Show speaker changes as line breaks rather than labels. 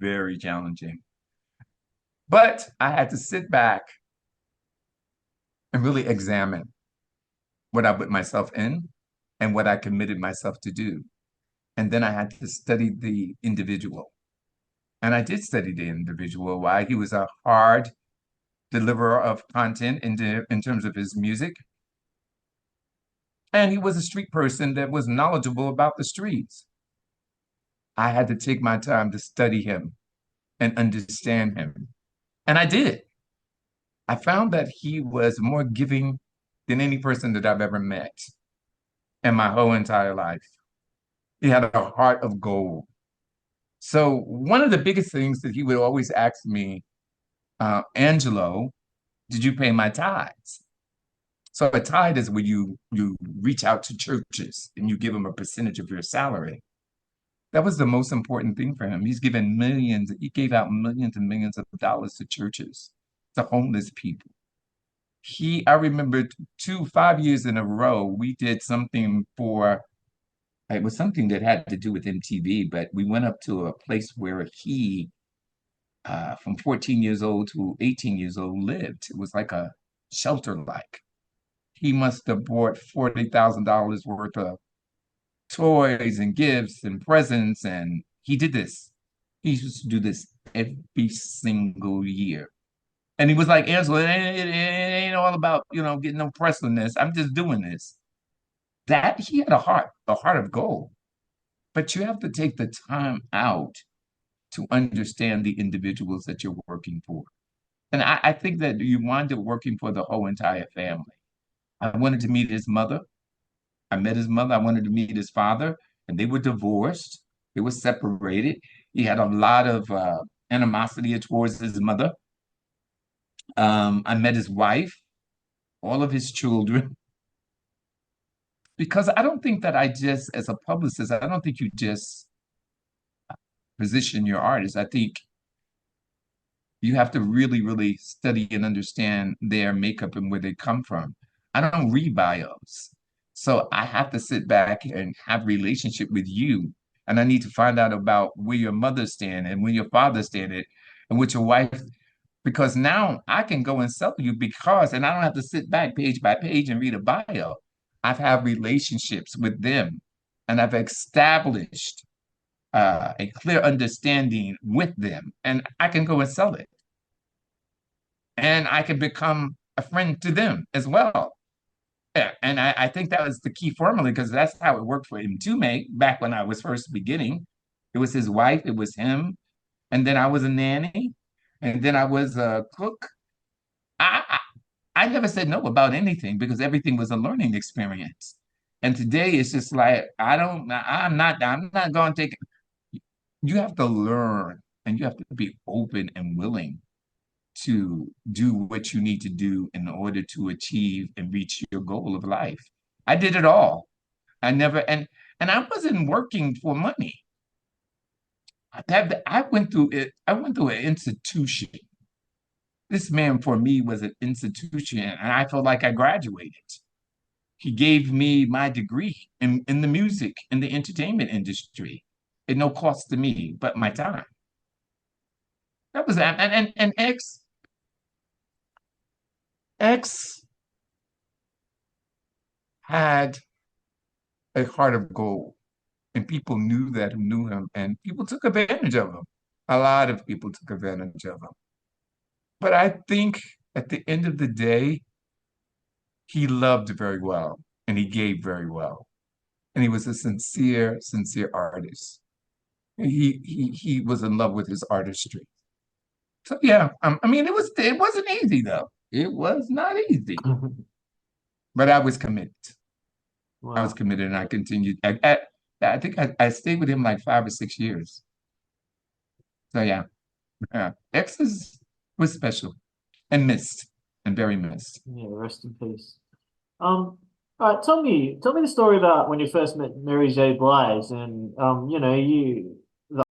very challenging. But I had to sit back and really examine what I put myself in and what I committed myself to do. And then I had to study the individual. And I did study the individual, why he was a hard deliverer of content in terms of his music. And he was a street person that was knowledgeable about the streets. I had to take my time to study him and understand him. And I did. I found that he was more giving than any person that I've ever met in my whole entire life. He had a heart of gold. So one of the biggest things that he would always ask me, Angelo, did you pay my tithes? So a tithe is where you reach out to churches and you give them a percentage of your salary. That was the most important thing for him. He's given millions, he gave out millions and millions of dollars to churches, to homeless people. I remember 5 years in a row, we did something for, it was something that had to do with MTV, but we went up to a place where he, from 14 years old to 18 years old, lived. It was like a shelter like. He must have bought $40,000 worth of toys and gifts and presents, and he did this. He used to do this every single year. And he was like, Angela, it ain't all about, getting no press on this. I'm just doing this. That he had a heart of gold. But you have to take the time out to understand the individuals that you're working for. And I think that you wind up working for the whole entire family. I wanted to meet his mother. I met his mother. I wanted to meet his father, and they were divorced. They were separated. He had a lot of animosity towards his mother. I met his wife, all of his children, because I don't think that as a publicist, I don't think you just position your artist. I think you have to really, really study and understand their makeup and where they come from. I don't read bios. So I have to sit back and have relationship with you. And I need to find out about where your mother stand and where your father standed and with your wife, because now I can go and sell you and I don't have to sit back page by page and read a bio. I've had relationships with them and I've established a clear understanding with them, and I can go and sell it. And I can become a friend to them as well. Yeah, and I think that was the key formula because that's how it worked for him to make back when I was first beginning. It was his wife, it was him, and then I was a nanny, and then I was a cook. I, I I never said no about anything because everything was a learning experience. And today it's just like I'm not going to take. You have to learn, and you have to be open and willing to do what you need to do in order to achieve and reach your goal of life. I did it all. I never and I wasn't working for money. I went through it. I went through an institution. This man for me was an institution, and I felt like I graduated. He gave me my degree in the music, in the entertainment industry, at no cost to me but my time. That was and X had a heart of gold, and people knew that who knew him, and people took advantage of him. A lot of people took advantage of him. But I think at the end of the day, he loved very well, and he gave very well, and he was a sincere, sincere artist. He was in love with his artistry. So yeah, I mean, it wasn't easy though. It was not easy, but I was committed. I was
Wow.
committed, and I continued. I think I stayed with him like 5 or 6 years. So yeah, yeah. Was special and missed and very missed.
Yeah, rest in peace. All right, tell me the story about when you first met Mary J. Blige, and you know,